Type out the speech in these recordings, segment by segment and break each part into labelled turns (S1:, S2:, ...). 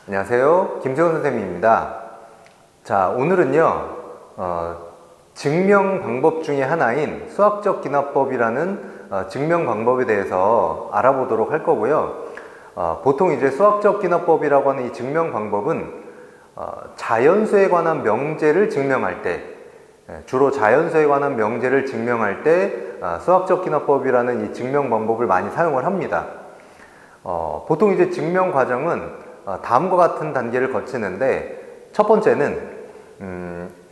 S1: 안녕하세요. 김세훈 선생님입니다. 자, 오늘은요, 증명 방법 중에 하나인 수학적 기납법이라는 증명 방법에 대해서 알아보도록 할 거고요. 보통 이제 수학적 기납법이라고 하는 이 증명 방법은 자연수에 관한 명제를 증명할 때, 주로 자연수에 관한 명제를 증명할 때 수학적 기납법이라는 이 증명 방법을 많이 사용을 합니다. 보통 이제 증명 과정은 다음과 같은 단계를 거치는데, 첫 번째는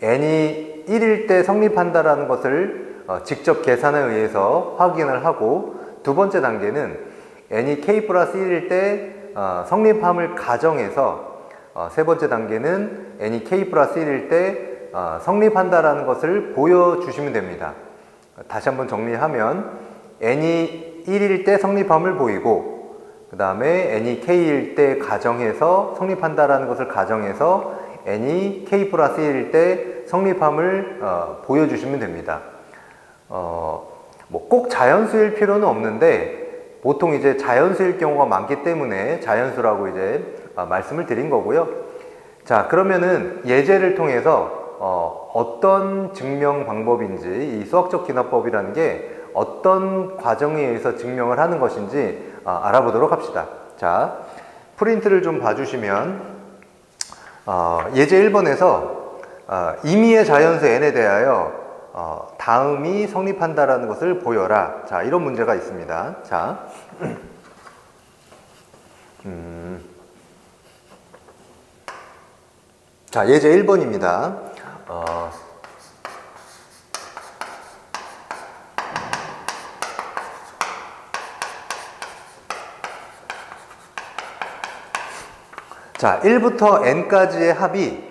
S1: n이 1일 때 성립한다라는 것을 직접 계산에 의해서 확인을 하고, 두 번째 단계는 n이 k 플러스 1일 때 성립함을 가정해서, 세 번째 단계는 n이 k 플러스 1일 때 성립한다라는 것을 보여주시면 됩니다. 다시 한번 정리하면 n이 1일 때 성립함을 보이고, 그 다음에 n이 k일 때 가정해서 성립한다라는 것을 가정해서 n이 k 플러스 1일 때 성립함을 보여주시면 됩니다. 뭐 꼭 자연수일 필요는 없는데, 보통 이제 자연수일 경우가 많기 때문에 자연수라고 이제 말씀을 드린 거고요. 자, 그러면은 예제를 통해서 어떤 증명 방법인지, 이 수학적 기납법이라는 게 어떤 과정에 의해서 증명을 하는 것인지 알아보도록 합시다. 자, 프린트를 좀 봐주시면 예제 1번에서 임의의 자연수 n에 대하여 다음이 성립한다라는 것을 보여라. 자, 이런 문제가 있습니다. 자, 자, 예제 1번입니다. 자, 1부터 n까지의 합이,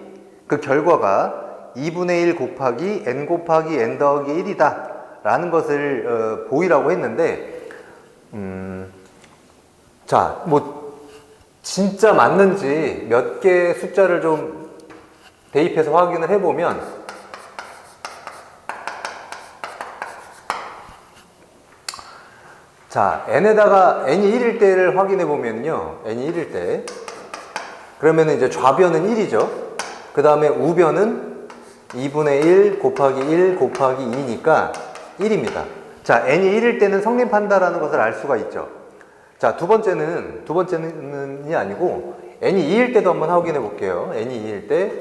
S1: 그 결과가 2분의 1 곱하기 n 곱하기 n 더하기 1이다 라는 것을 보이라고 했는데, 자, 뭐 진짜 맞는지 몇 개의 숫자를 좀 대입해서 확인을 해보면, 자, n에다가 n이 1일 때를 확인해 보면요, n이 1일 때, 그러면 이제 좌변은 1이죠. 그 다음에 우변은 2분의 1 곱하기 1 곱하기 2니까 1입니다. 자, n이 1일 때는 성립한다라는 것을 알 수가 있죠. 자, 두 번째는이 아니고 n이 2일 때도 한번 확인해 볼게요. n이 2일 때.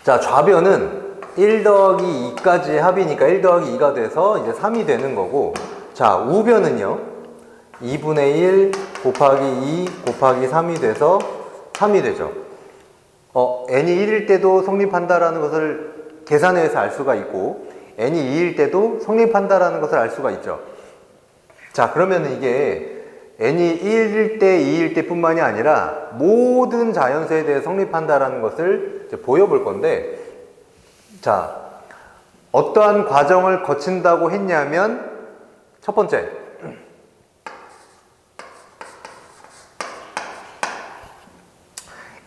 S1: 자, 좌변은 1 더하기 2까지의 합이니까 1 더하기 2가 돼서 이제 3이 되는 거고, 자, 우변은요, 2분의 1 곱하기 2 곱하기 3이 돼서 3이 되죠. n이 1일 때도 성립한다라는 것을 계산해서 알 수가 있고, n이 2일 때도 성립한다라는 것을 알 수가 있죠. 자, 그러면 이게 n이 1일 때, 2일 때 뿐만이 아니라 모든 자연수에 대해 성립한다라는 것을 이제 보여볼 건데, 자, 어떠한 과정을 거친다고 했냐면, 첫 번째,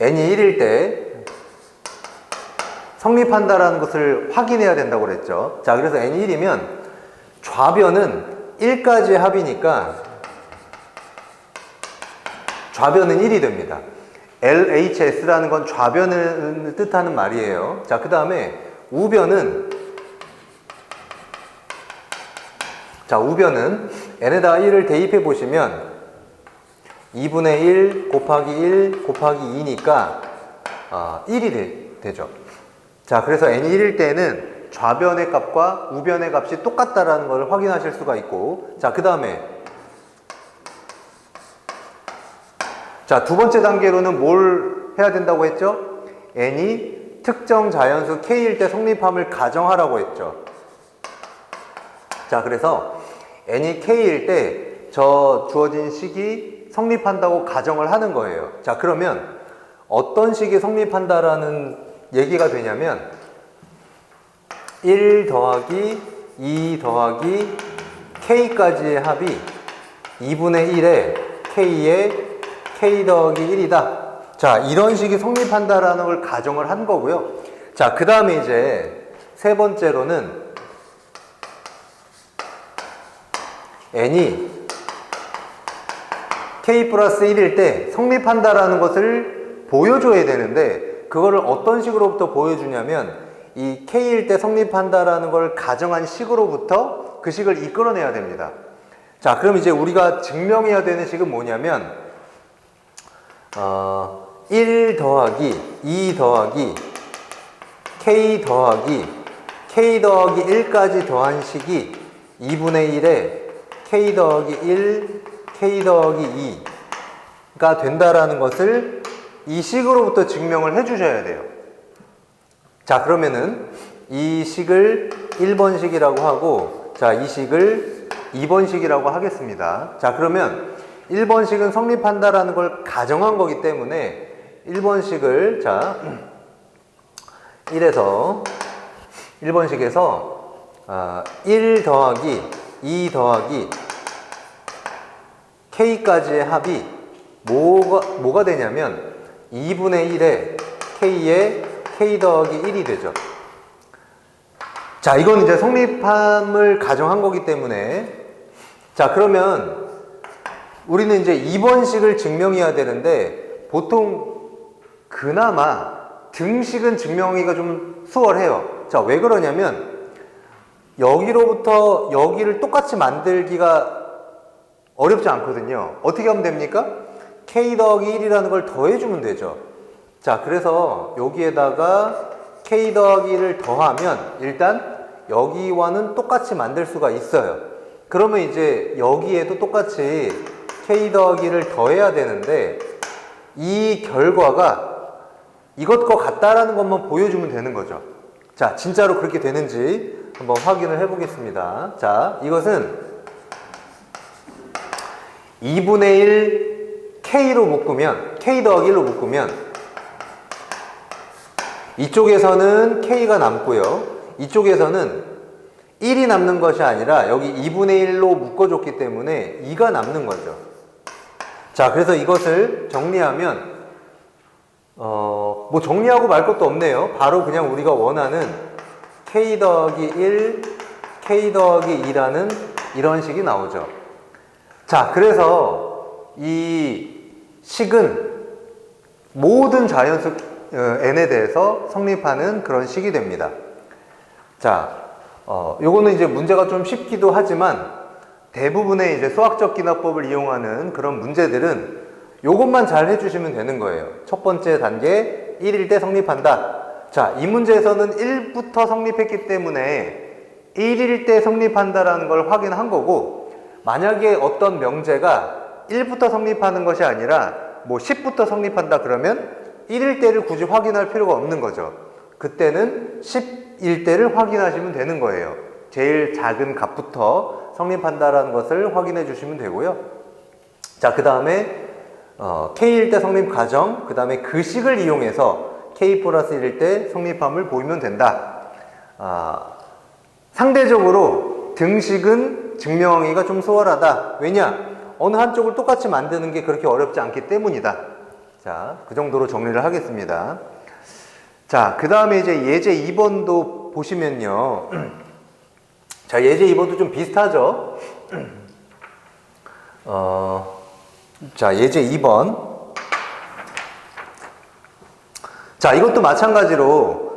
S1: n이 1일 때 성립한다라는 것을 확인해야 된다고 그랬죠. 자, 그래서 n이 1이면 좌변은 1까지의 합이니까 좌변은 1이 됩니다. LHS라는 건 좌변을 뜻하는 말이에요. 자, 그 다음에 우변은, 자, 우변은 n에다가 1을 대입해 보시면 2분의 1 곱하기 1 곱하기 2니까 1이 되죠. 자, 그래서 n이 1일 때는 좌변의 값과 우변의 값이 똑같다라는 것을 확인하실 수가 있고, 자, 그 다음에, 자, 두 번째 단계로는 뭘 해야 된다고 했죠? n이 특정 자연수 k일 때 성립함을 가정하라고 했죠. 자, 그래서 n이 k일 때 저 주어진 식이 성립한다고 가정을 하는 거예요. 자, 그러면 어떤 식이 성립한다라는 얘기가 되냐면 1 더하기 2 더하기 k까지의 합이 2분의 1에 k에 k 더하기 1이다. 자, 이런 식이 성립한다라는 걸 가정을 한 거고요. 자, 그 다음에 이제 세 번째로는 n이 k 플러스 1일 때 성립한다라는 것을 보여줘야 되는데 그거를 어떤 식으로부터 보여주냐면 이 k일 때 성립한다라는 걸 가정한 식으로부터 그 식을 이끌어내야 됩니다. 자, 그럼 이제 우리가 증명해야 되는 식은 뭐냐면 1 더하기 2 더하기 k 더하기 1까지 더한 식이 2분의 1에 k 더하기 1, k 더하기 2가 된다라는 것을 이 식으로부터 증명을 해 주셔야 돼요. 자, 그러면은 이 식을 1번 식이라고 하고, 자, 이 식을 2번 식이라고 하겠습니다. 자, 그러면 1번 식은 성립한다라는 걸 가정한 거기 때문에 1번 식을, 자, 1번 식에서 1 더하기 2 더하기 k까지의 합이 뭐가 되냐면 2분의 1에 k에 k 더하기 1이 되죠. 자, 이건 이제 성립함을 가정한 거기 때문에, 자, 그러면 우리는 이제 2번식을 증명해야 되는데 보통 그나마 등식은 증명하기가 좀 수월해요. 자, 왜 그러냐면 여기로부터 여기를 똑같이 만들기가 어렵지 않거든요. 어떻게 하면 됩니까? k 더하기 1이라는 걸 더해주면 되죠. 자, 그래서 여기에다가 k 더하기 1을 더하면 일단 여기와는 똑같이 만들 수가 있어요. 그러면 이제 여기에도 똑같이 k 더하기 1을 더해야 되는데 이 결과가 이것과 같다라는 것만 보여주면 되는 거죠. 자, 진짜로 그렇게 되는지 한번 확인을 해보겠습니다. 자, 이것은 2분의 1 k로 묶으면, k 더하기 1로 묶으면 이쪽에서는 k가 남고요. 이쪽에서는 1이 남는 것이 아니라 여기 2분의 1로 묶어줬기 때문에 2가 남는 거죠. 자, 그래서 이것을 정리하면 뭐 정리하고 말 것도 없네요. 바로 그냥 우리가 원하는 k 더하기 1, k 더하기 2라는 이런 식이 나오죠. 자, 그래서 이 식은 모든 자연수 n에 대해서 성립하는 그런 식이 됩니다. 자, 요거는 이제 문제가 좀 쉽기도 하지만 대부분의 이제 수학적 기납법을 이용하는 그런 문제들은 요것만 잘 해주시면 되는 거예요. 첫 번째 단계 1일 때 성립한다. 자, 이 문제에서는 1부터 성립했기 때문에 1일 때 성립한다라는 걸 확인한 거고, 만약에 어떤 명제가 1부터 성립하는 것이 아니라 뭐 10부터 성립한다 그러면 1일 때를 굳이 확인할 필요가 없는 거죠. 그때는 10일 때를 확인하시면 되는 거예요. 제일 작은 값부터 성립한다라는 것을 확인해 주시면 되고요. 자, 그 다음에 k일 때 성립 가정, 그 다음에 그 식을 이용해서 k 플러스 1일 때 성립함을 보이면 된다. 상대적으로 등식은 증명하기가 좀 수월하다. 왜냐? 어느 한쪽을 똑같이 만드는 게 그렇게 어렵지 않기 때문이다. 자, 그 정도로 정리를 하겠습니다. 자, 그 다음에 이제 예제 2번도 보시면요. 자, 예제 2번도 좀 비슷하죠? 자, 예제 2번. 자, 이것도 마찬가지로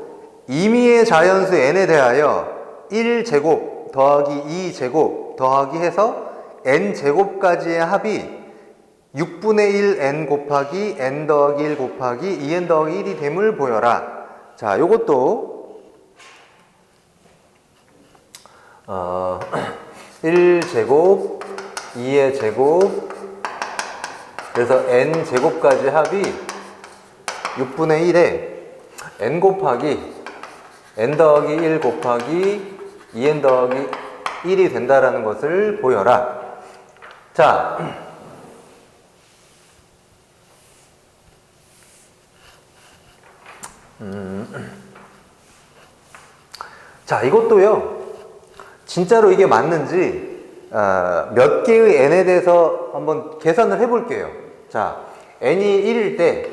S1: 임의의 자연수 n에 대하여 1제곱 더하기 2제곱 더하기 해서 n제곱까지의 합이 6분의 1 n 곱하기 n 더하기 1 곱하기 2n 더하기 1이 됨을 보여라. 자, 요것도 1제곱 2의 제곱 그래서 n제곱까지 합이 6분의 1에 n 곱하기 n 더하기 1 곱하기 2n 더하기 1이 된다라는 것을 보여라. 자, 자, 이것도요, 진짜로 이게 맞는지 몇 개의 n에 대해서 한번 계산을 해볼게요. 자, n이 1일 때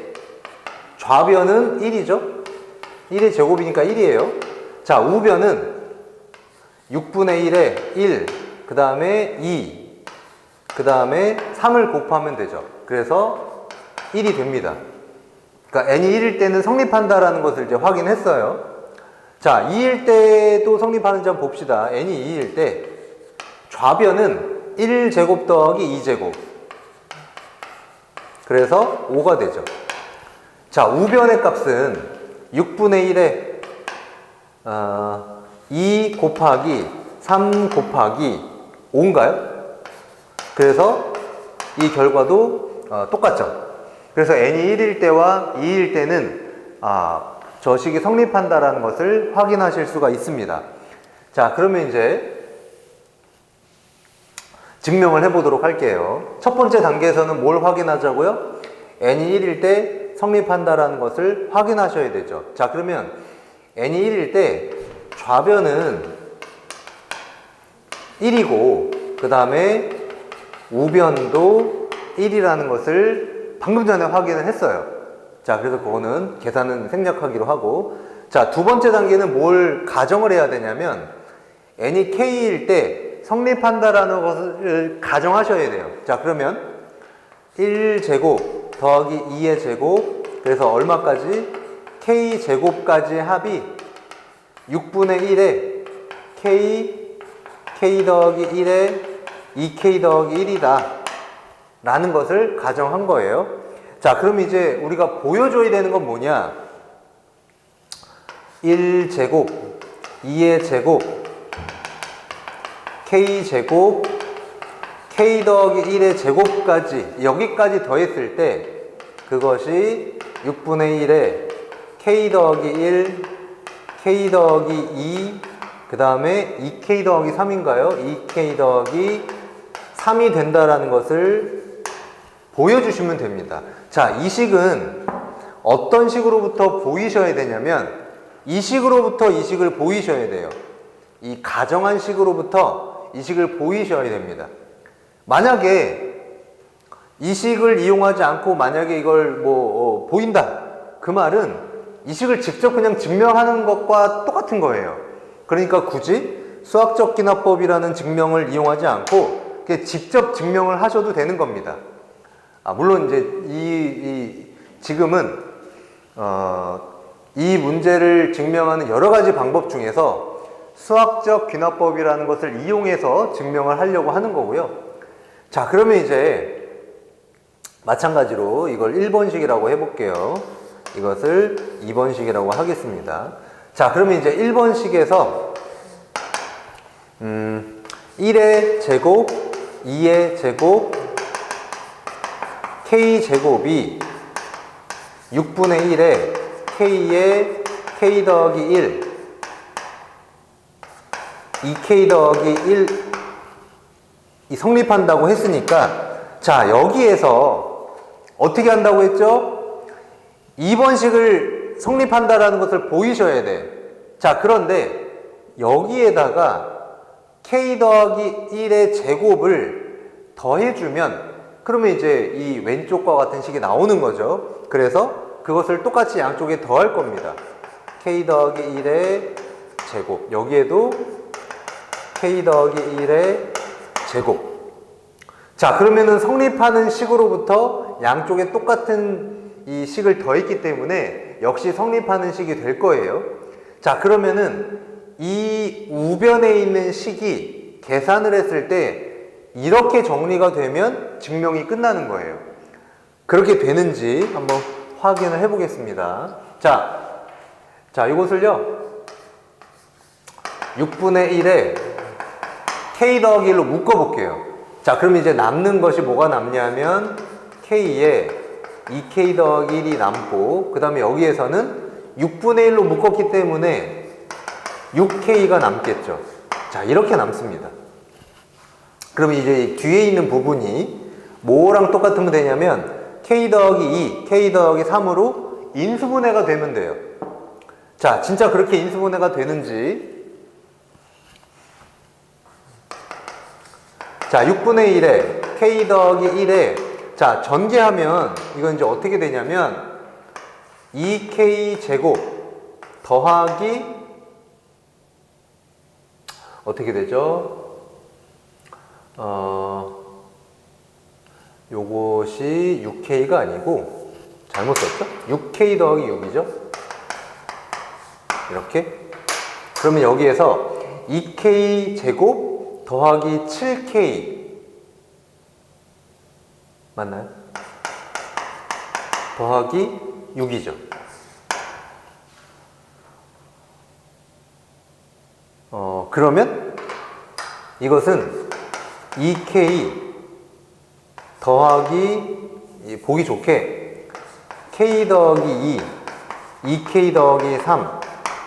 S1: 좌변은 1이죠? 1의 제곱이니까 1이에요. 자, 우변은 6분의 1에 1, 그 다음에 2, 그 다음에 3을 곱하면 되죠. 그래서 1이 됩니다. 그러니까 n이 1일 때는 성립한다라는 것을 이제 확인했어요. 자, 2일 때도 성립하는지 한번 봅시다. n이 2일 때 좌변은 1제곱 더하기 2제곱. 그래서 5가 되죠. 자, 우변의 값은 6분의 1에 2 곱하기 3 곱하기 5인가요? 그래서 이 결과도 똑같죠. 그래서 n이 1일 때와 2일 때는 저 식이 성립한다라는 것을 확인하실 수가 있습니다. 자, 그러면 이제 증명을 해보도록 할게요. 첫 번째 단계에서는 뭘 확인하자고요? n이 1일 때 성립한다라는 것을 확인하셔야 되죠. 자, 그러면 n이 1일 때 좌변은 1이고 그 다음에 우변도 1이라는 것을 방금 전에 확인을 했어요. 자, 그래서 그거는 계산은 생략하기로 하고, 자, 두 번째 단계는 뭘 가정을 해야 되냐면 n이 k일 때 성립한다라는 것을 가정하셔야 돼요. 자, 그러면 1제곱 더하기 2의 제곱, 그래서 얼마까지? k제곱까지 합이 6분의 1에 k 더하기 1에 2k 더하기 1이다 라는 것을 가정한 거예요. 자, 그럼 이제 우리가 보여줘야 되는 건 뭐냐? 1제곱 2의 제곱 k제곱 k 더하기 1의 제곱까지 여기까지 더했을 때 그것이 6분의 1에 k 더하기 1 k 더하기 2 그 다음에 2k 더하기 3인가요? 2k 더하기 3이 된다라는 것을 보여주시면 됩니다. 자, 이 식은 어떤 식으로부터 보이셔야 되냐면 이 식으로부터 이 식을 보이셔야 돼요. 이 가정한 식으로부터 이 식을 보이셔야 됩니다. 만약에 이 식을 이용하지 않고 만약에 이걸 보인다. 그 말은 이 식을 직접 그냥 증명하는 것과 똑같은 거예요. 그러니까 굳이 수학적 기납법이라는 증명을 이용하지 않고 그냥 직접 증명을 하셔도 되는 겁니다. 물론 이제 지금은 이 문제를 증명하는 여러 가지 방법 중에서 수학적 귀납법이라는 것을 이용해서 증명을 하려고 하는 거고요. 자, 그러면 이제 마찬가지로 이걸 1번식이라고 해볼게요. 이것을 2번식이라고 하겠습니다. 자, 그러면 이제 1번식에서 1의 제곱, 2의 제곱, k제곱이 6분의 1에 k의 k 더하기 1 2k 더하기 1이 성립한다고 했으니까, 자, 여기에서 어떻게 한다고 했죠? 2번식을 성립한다라는 것을 보이셔야 돼. 자, 그런데 여기에다가 k 더하기 1의 제곱을 더해주면 그러면 이제 이 왼쪽과 같은 식이 나오는 거죠. 그래서 그것을 똑같이 양쪽에 더할 겁니다. k 더하기 1의 제곱, 여기에도 k 더하기 1의 제곱. 자, 그러면은 성립하는 식으로부터 양쪽에 똑같은 이 식을 더했기 때문에 역시 성립하는 식이 될 거예요. 자, 그러면은 이 우변에 있는 식이 계산을 했을 때 이렇게 정리가 되면 증명이 끝나는 거예요. 그렇게 되는지 한번 확인을 해 보겠습니다. 자, 이것을요 6분의 1에 k 더하기 1로 묶어 볼게요. 자, 그럼 이제 남는 것이 뭐가 남냐면 k에 2k 더하기 1이 남고, 그 다음에 여기에서는 6분의 1로 묶었기 때문에 6k가 남겠죠. 자, 이렇게 남습니다. 그러면 이제 뒤에 있는 부분이 뭐랑 똑같으면 되냐면 k 더하기 2, k 더하기 3으로 인수분해가 되면 돼요. 자, 진짜 그렇게 인수분해가 되는지. 자, 6분의 1에 k 더하기 1에 자, 전개하면 이건 이제 어떻게 되냐면 2k 제곱 더하기 어떻게 되죠? 이것이 6K가 아니고 잘못 썼죠? 6K 더하기 6이죠? 이렇게. 그러면 여기에서 2K 제곱 더하기 7K 맞나요? 더하기 6이죠. 그러면 이것은 2K 더하기 보기 좋게 K 더하기 2, 2K 더하기 3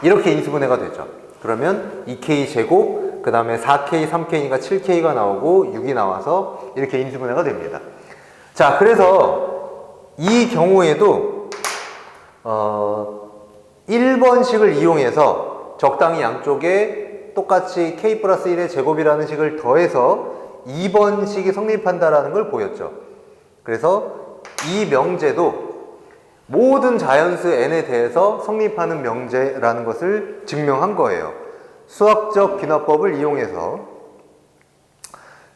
S1: 이렇게 인수분해가 되죠. 그러면 2K 제곱 그 다음에 4K, 3K니까 7K가 나오고 6이 나와서 이렇게 인수분해가 됩니다. 자, 그래서 이 경우에도 1번식을 이용해서 적당히 양쪽에 똑같이 K 플러스 1의 제곱이라는 식을 더해서 2번식이 성립한다라는 걸 보였죠. 그래서 이 명제도 모든 자연수 n에 대해서 성립하는 명제라는 것을 증명한 거예요. 수학적 귀납법을 이용해서.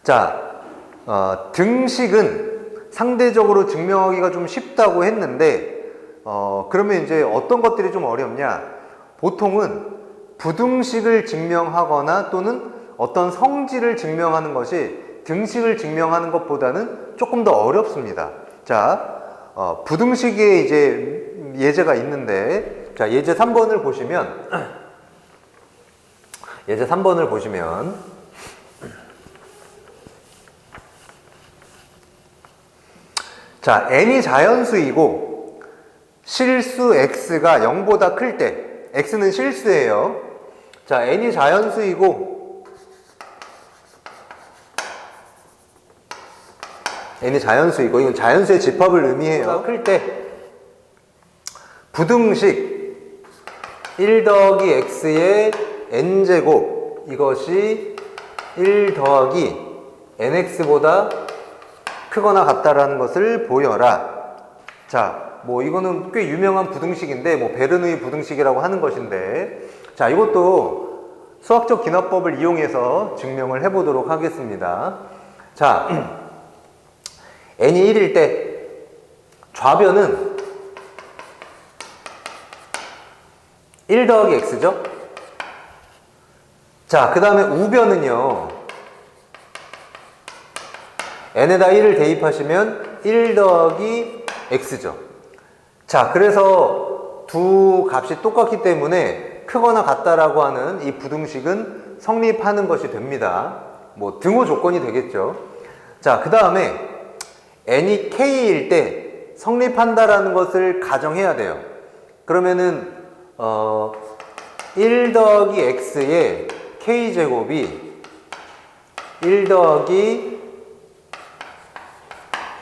S1: 자, 등식은 상대적으로 증명하기가 좀 쉽다고 했는데 그러면 이제 어떤 것들이 좀 어렵냐? 보통은 부등식을 증명하거나 또는 어떤 성질을 증명하는 것이 등식을 증명하는 것보다는 조금 더 어렵습니다. 자, 부등식의 이제 예제가 있는데, 자, 예제 3번을 보시면, 예제 3번을 보시면, 자, n이 자연수이고, 실수 x가 0보다 클 때, x는 실수예요. 자, n이 자연수이고, n이 자연수이고, 이건 자연수의 집합을 의미해요. 클 때, 부등식 1 더하기 x의 n제곱, 이것이 1 더하기 nx보다 크거나 같다라는 것을 보여라. 자, 뭐 이거는 꽤 유명한 부등식인데, 뭐 베르누이 부등식이라고 하는 것인데, 자, 이것도 수학적 귀납법을 이용해서 증명을 해보도록 하겠습니다. 자, n이 1일 때 좌변은 1 더하기 x죠? 자, 그 다음에 우변은요, n에다 1을 대입하시면 1 더하기 x죠. 자, 그래서 두 값이 똑같기 때문에 크거나 같다라고 하는 이 부등식은 성립하는 것이 됩니다. 뭐 등호 조건이 되겠죠. 자, 그 다음에 n이 k일 때 성립한다라는 것을 가정해야 돼요. 그러면은 1 더하기 x의 k제곱이 1 더하기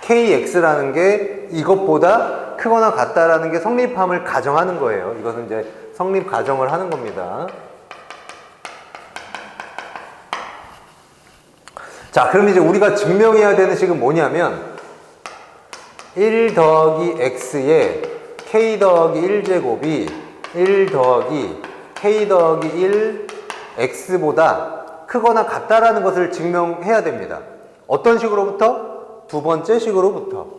S1: kx라는 게 이것보다 크거나 같다라는 게 성립함을 가정하는 거예요. 이것은 이제 성립 가정을 하는 겁니다. 자, 그럼 이제 우리가 증명해야 되는 식은 뭐냐면 1 더하기 x의 k 더하기 1제곱이 1 더하기 k 더하기 1 x보다 크거나 같다라는 것을 증명해야 됩니다. 어떤 식으로부터? 두 번째 식으로부터.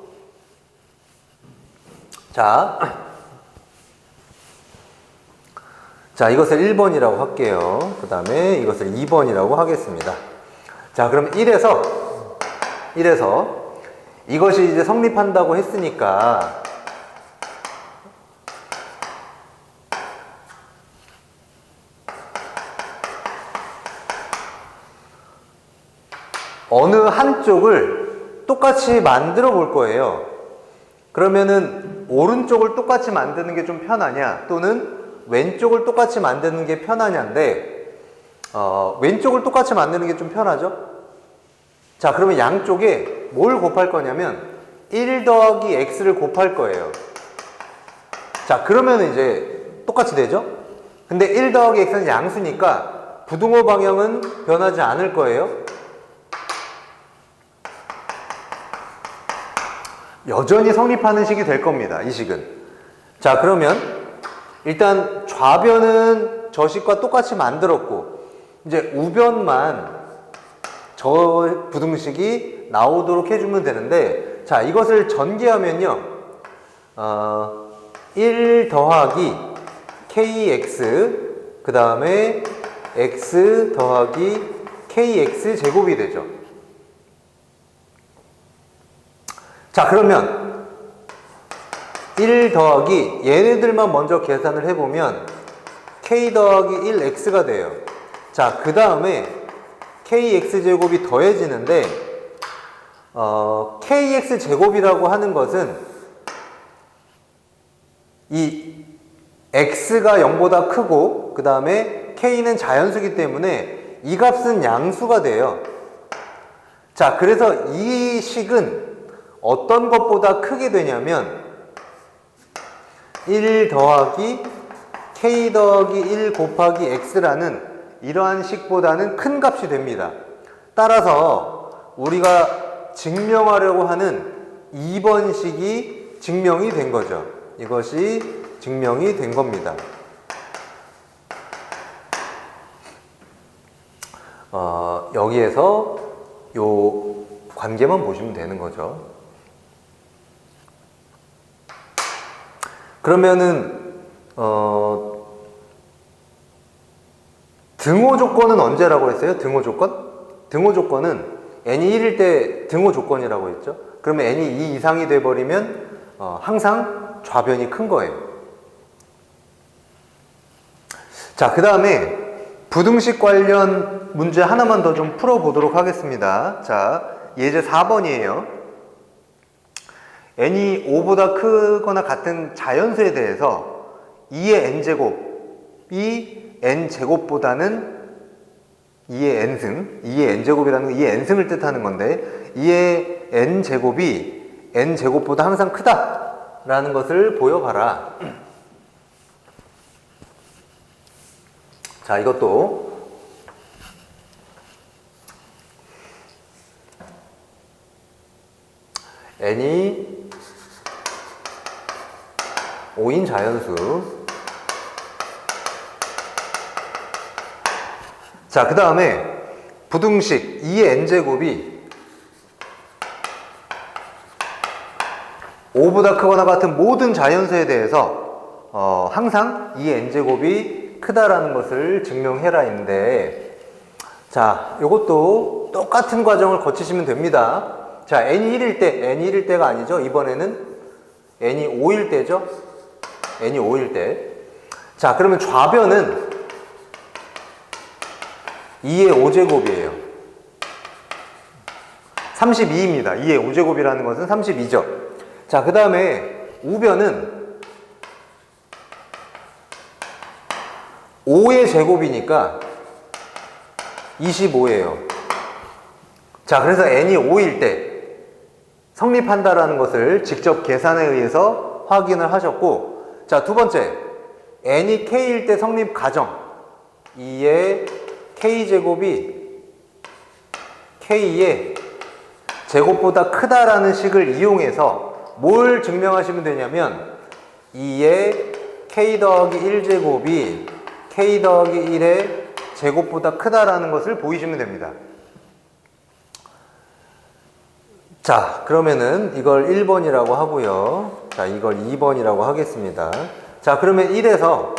S1: 자, 이것을 1번이라고 할게요. 그 다음에 이것을 2번이라고 하겠습니다. 자, 그럼 1에서 이것이 이제 성립한다고 했으니까 어느 한쪽을 똑같이 만들어 볼 거예요. 그러면은 오른쪽을 똑같이 만드는 게 좀 편하냐 또는 왼쪽을 똑같이 만드는 게 편하냐인데 왼쪽을 똑같이 만드는 게 좀 편하죠? 자, 그러면 양쪽에 뭘 곱할 거냐면 1 더하기 x를 곱할 거예요. 자, 그러면 이제 똑같이 되죠? 근데 1 더하기 x는 양수니까 부등호 방향은 변하지 않을 거예요. 여전히 성립하는 식이 될 겁니다. 이 식은. 자, 그러면 일단 좌변은 저 식과 똑같이 만들었고 이제 우변만 저 부등식이 나오도록 해주면 되는데, 자, 이것을 전개하면요. 1 더하기 kx 그 다음에 x 더하기 kx 제곱이 되죠. 자, 그러면 1 더하기 얘네들만 먼저 계산을 해보면 k 더하기 1x가 돼요. 자, 그 다음에 kx 제곱이 더해지는데 kx 제곱이라고 하는 것은 이 x가 0보다 크고 그 다음에 k는 자연수이기 때문에 이 값은 양수가 돼요. 자, 그래서 이 식은 어떤 것보다 크게 되냐면 1 더하기 k 더하기 1 곱하기 x라는 이러한 식보다는 큰 값이 됩니다. 따라서 우리가 증명하려고 하는 2번 식이 증명이 된 거죠. 이것이 증명이 된 겁니다. 여기에서 요 관계만 보시면 되는 거죠. 그러면은 등호 조건은 언제라고 했어요? 등호 조건? 등호 조건은 n이 1일 때 등호 조건이라고 했죠. 그러면 n이 2 이상이 돼버리면 항상 좌변이 큰 거예요. 자, 그 다음에 부등식 관련 문제 하나만 더 좀 풀어보도록 하겠습니다. 자, 예제 4번이에요. n이 5보다 크거나 같은 자연수에 대해서 2의 n제곱이 n제곱보다는 2의 n승, 2의 n제곱이라는 건 2의 n승을 뜻하는 건데 2의 n제곱이 n제곱보다 항상 크다라는 것을 보여봐라. 자, 이것도 n이 5인 자연수. 자, 그 다음에 부등식 2의 n제곱이 5보다 크거나 같은 모든 자연수에 대해서 항상 2의 n제곱이 크다라는 것을 증명해라인데, 자, 이것도 똑같은 과정을 거치시면 됩니다. 자, n이 1일 때, n이 1일 때가 아니죠. 이번에는 n이 5일 때죠. n이 5일 때. 자, 그러면 좌변은 2의 5제곱이에요. 32입니다. 2의 5제곱이라는 것은 32죠. 자, 그 다음에 우변은 5의 제곱이니까 25예요. 자, 그래서 n이 5일 때 성립한다라는 것을 직접 계산에 의해서 확인을 하셨고, 자, 두 번째, n이 k일 때 성립 가정 2의 k제곱이 k의 제곱보다 크다라는 식을 이용해서 뭘 증명하시면 되냐면 2의 k 더하기 1제곱이 k 더하기 1의 제곱보다 크다라는 것을 보이시면 됩니다. 자, 그러면은 이걸 1번이라고 하고요. 자, 이걸 2번이라고 하겠습니다. 자, 그러면 1에서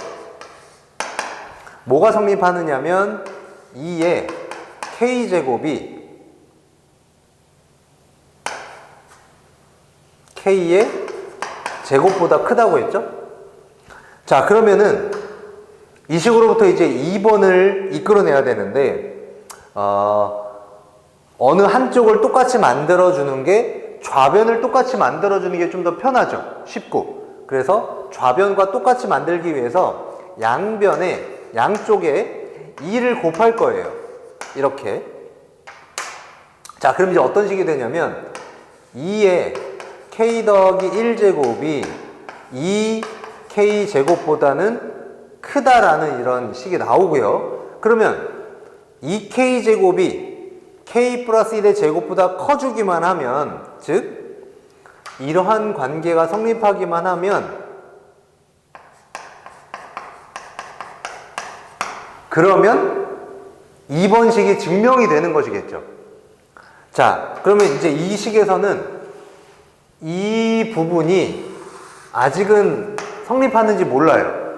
S1: 뭐가 성립하느냐면 2의 k제곱이 k의 제곱보다 크다고 했죠? 자, 그러면은 이 식으로부터 이제 2번을 이끌어내야 되는데 어느 한쪽을 똑같이 만들어주는 게 좌변을 똑같이 만들어주는 게 좀 더 편하죠. 쉽고. 그래서 좌변과 똑같이 만들기 위해서 양변에 양쪽에 2를 곱할 거예요. 이렇게. 자, 그럼 이제 어떤 식이 되냐면 2의 k 더하기 1제곱이 2k제곱보다는 크다라는 이런 식이 나오고요. 그러면 2k제곱이 k 플러스 1의 제곱보다 커주기만 하면, 즉 이러한 관계가 성립하기만 하면, 그러면 2번 식이 증명이 되는 것이겠죠. 자, 그러면 이제 이 식에서는 이 부분이 아직은 성립하는지 몰라요.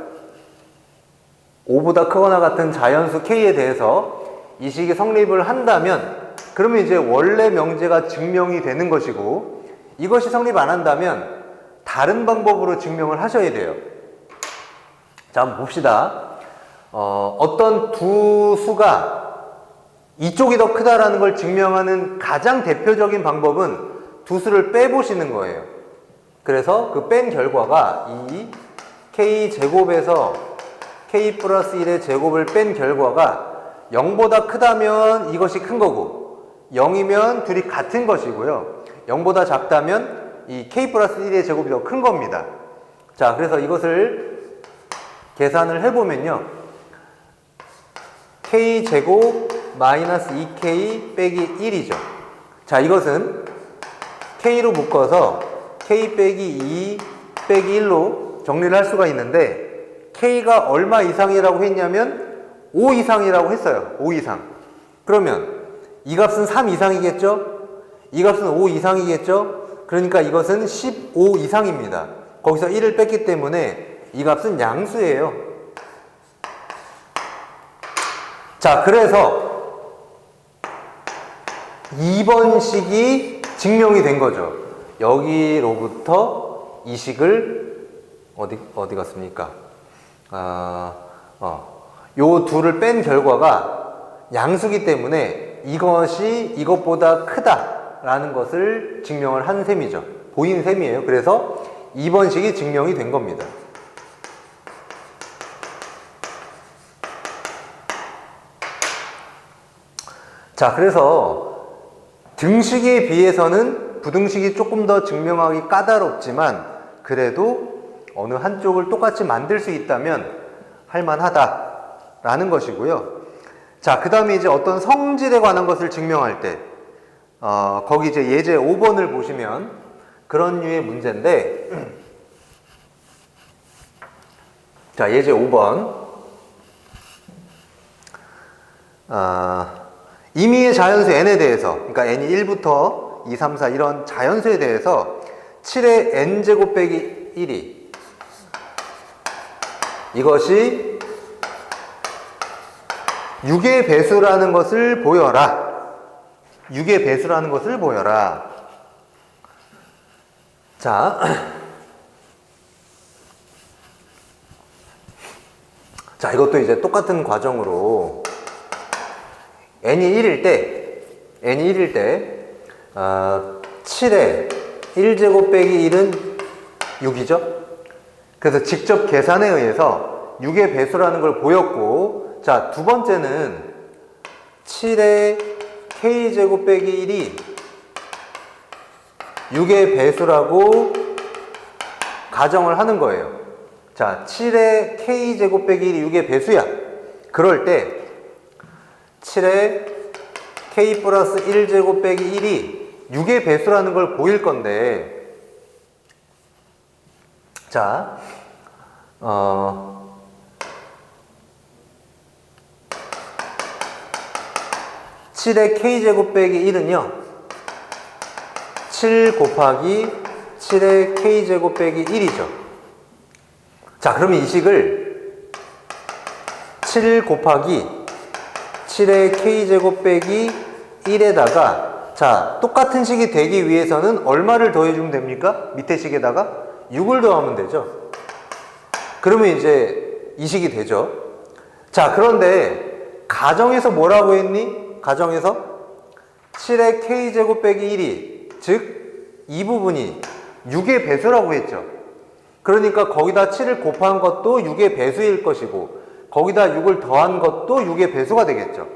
S1: 5보다 크거나 같은 자연수 K에 대해서 이 식이 성립을 한다면 그러면 이제 원래 명제가 증명이 되는 것이고, 이것이 성립 안 한다면 다른 방법으로 증명을 하셔야 돼요. 자, 한번 봅시다. 어떤 두 수가 이쪽이 더 크다라는 걸 증명하는 가장 대표적인 방법은 두 수를 빼보시는 거예요. 그래서 그 뺀 결과가 이 K제곱에서 K 플러스 1의 제곱을 뺀 결과가 0보다 크다면 이것이 큰 거고, 0이면 둘이 같은 것이고요. 0보다 작다면 이 K 플러스 1의 제곱이 더 큰 겁니다. 자, 그래서 이것을 계산을 해보면요. K제곱 마이너스 2K 빼기 1이죠. 자, 이것은 K로 묶어서 K 빼기 2 빼기 1로 정리를 할 수가 있는데, K가 얼마 이상이라고 했냐면 5 이상이라고 했어요. 5 이상. 그러면 이 값은 3 이상이겠죠? 이 값은 5 이상이겠죠? 그러니까 이것은 15 이상입니다. 거기서 1을 뺐기 때문에 이 값은 양수예요. 자, 그래서 2번 식이 증명이 된 거죠. 여기로부터 이 식을 어디 갔습니까? 요 둘을 뺀 결과가 양수기 때문에 이것이 이것보다 크다라는 것을 증명을 한 셈이죠. 보인 셈이에요. 그래서 2번 식이 증명이 된 겁니다. 자, 그래서 등식에 비해서는 부등식이 조금 더 증명하기 까다롭지만 그래도 어느 한쪽을 똑같이 만들 수 있다면 할만하다라는 것이고요. 자, 그 다음에 이제 어떤 성질에 관한 것을 증명할 때, 거기 이제 예제 5번을 보시면 그런 류의 문제인데, 자, 예제 5번. 임의의 자연수 n에 대해서, 그러니까 n이 1부터 2, 3, 4 이런 자연수에 대해서 7의 n제곱 빼기 1이 이것이 6의 배수라는 것을 보여라. 6의 배수라는 것을 보여라. 자, 자, 이것도 이제 똑같은 과정으로 n이 1일 때 7의 1제곱 빼기 1은 6이죠. 그래서 직접 계산에 의해서 6의 배수라는 걸 보였고, 자, 두 번째는 7의 k제곱 빼기 1이 6의 배수라고 가정을 하는 거예요. 자, 7의 k제곱 빼기 1이 6의 배수야. 그럴 때 7의 k 플러스 1제곱 빼기 1이 6의 배수라는 걸 보일 건데, 자, 7의 k제곱 빼기 1은요 7 곱하기 7의 k제곱 빼기 1이죠. 자, 그러면 이 식을 7 곱하기 7의 k제곱 빼기 1에다가, 자, 똑같은 식이 되기 위해서는 얼마를 더해주면 됩니까? 밑에 식에다가 6을 더하면 되죠. 그러면 이제 이 식이 되죠. 자, 그런데 가정에서 뭐라고 했니? 가정에서 7의 k제곱 빼기 1이, 즉 이 부분이 6의 배수라고 했죠. 그러니까 거기다 7을 곱한 것도 6의 배수일 것이고, 거기다 6을 더한 것도 6의 배수가 되겠죠.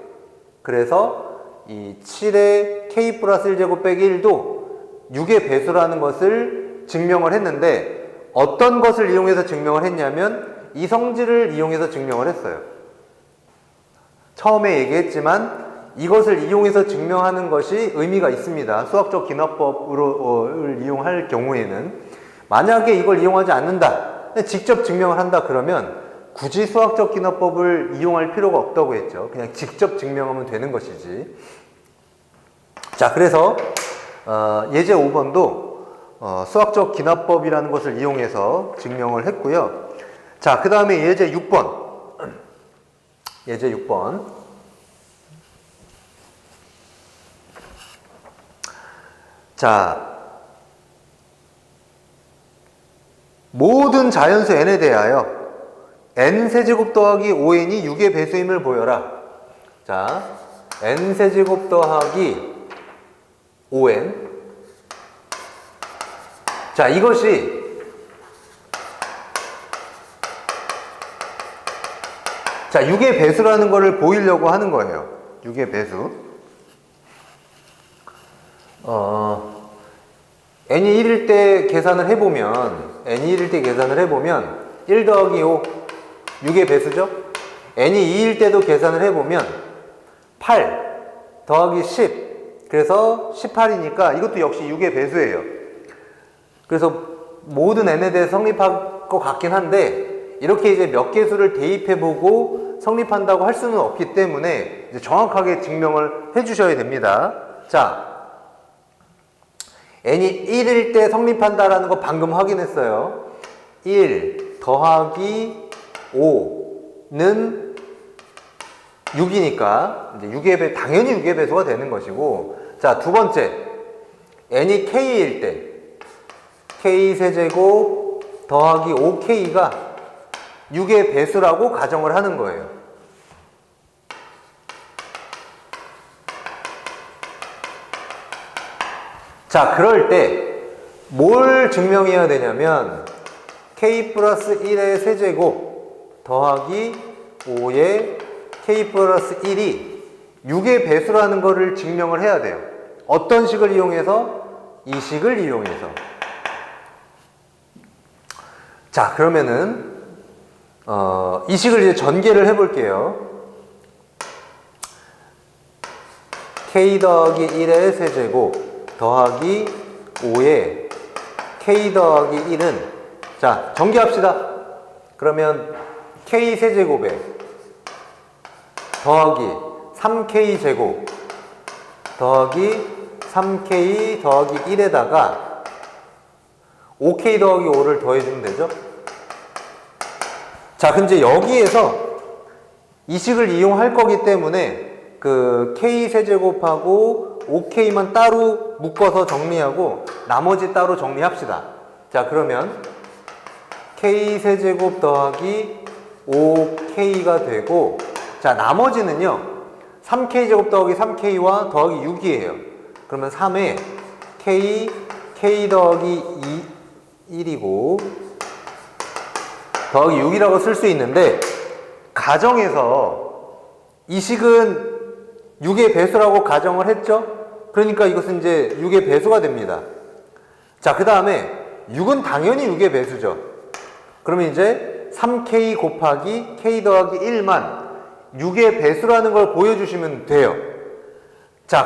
S1: 그래서 이 7의 k 플러스 1제곱 빼기 1도 6의 배수라는 것을 증명을 했는데, 어떤 것을 이용해서 증명을 했냐면 이 성질을 이용해서 증명을 했어요. 처음에 얘기했지만 이것을 이용해서 증명하는 것이 의미가 있습니다. 수학적 기납법을 이용할 경우에는. 만약에 이걸 이용하지 않는다, 직접 증명을 한다 그러면 굳이 수학적 기납법을 이용할 필요가 없다고 했죠. 그냥 직접 증명하면 되는 것이지. 자, 그래서 예제 5번도 수학적 기납법이라는 것을 이용해서 증명을 했고요. 자, 그 다음에 예제 6번. 예제 6번. 자, 모든 자연수 n에 대하여 n세제곱 더하기 5n이 6의 배수임을 보여라. 자, n세제곱 더하기 5n. 자, 이것이 자, 6의 배수라는 것을 보이려고 하는 거예요. 6의 배수. n이 1일 때 계산을 해보면, n이 1일 때 계산을 해보면, 1 더하기 5, 6의 배수죠? n이 2일 때도 계산을 해보면, 8 더하기 10, 그래서 18이니까 이것도 역시 6의 배수예요. 그래서 모든 n에 대해 성립할 것 같긴 한데, 이렇게 이제 몇 개수를 대입해보고 성립한다고 할 수는 없기 때문에 이제 정확하게 증명을 해주셔야 됩니다. 자, n이 1일 때 성립한다라는 거 방금 확인했어요. 1 더하기 5는 6이니까 이제 6의 배, 당연히 6의 배수가 되는 것이고, 자, 두 번째, n이 k일 때 k세제곱 더하기 5k가 6의 배수라고 가정을 하는 거예요. 자, 그럴 때 뭘 증명해야 되냐면 k 플러스 1의 세제곱 더하기 5의 k 플러스 1이 6의 배수라는 것을 증명을 해야 돼요. 어떤 식을 이용해서? 이 식을 이용해서. 자, 그러면은 이 식을 이제 전개를 해볼게요. k 더하기 1의 세제곱 더하기 5의 k 더하기 1은, 자, 전개합시다. 그러면 k 세제곱에 더하기 3k 제곱 더하기 3k 더하기 1에다가 5k 더하기 5를 더해주면 되죠? 자, 근데 여기에서 이 식을 이용할 거기 때문에 그 k 세제곱하고 5k만 따로 묶어서 정리하고 나머지 따로 정리합시다. 자, 그러면 k 세제곱 더하기 5k가 되고, 자, 나머지는요 3k 제곱 더하기 3k와 더하기 6이에요. 그러면 3에 k 더하기 1이고 더하기 6이라고 쓸 수 있는데, 가정에서 이 식은 6의 배수라고 가정을 했죠? 그러니까 이것은 이제 6의 배수가 됩니다. 자, 그 다음에 6은 당연히 6의 배수죠. 그러면 이제 3k 곱하기 k 더하기 1만 6의 배수라는 걸 보여주시면 돼요. 자,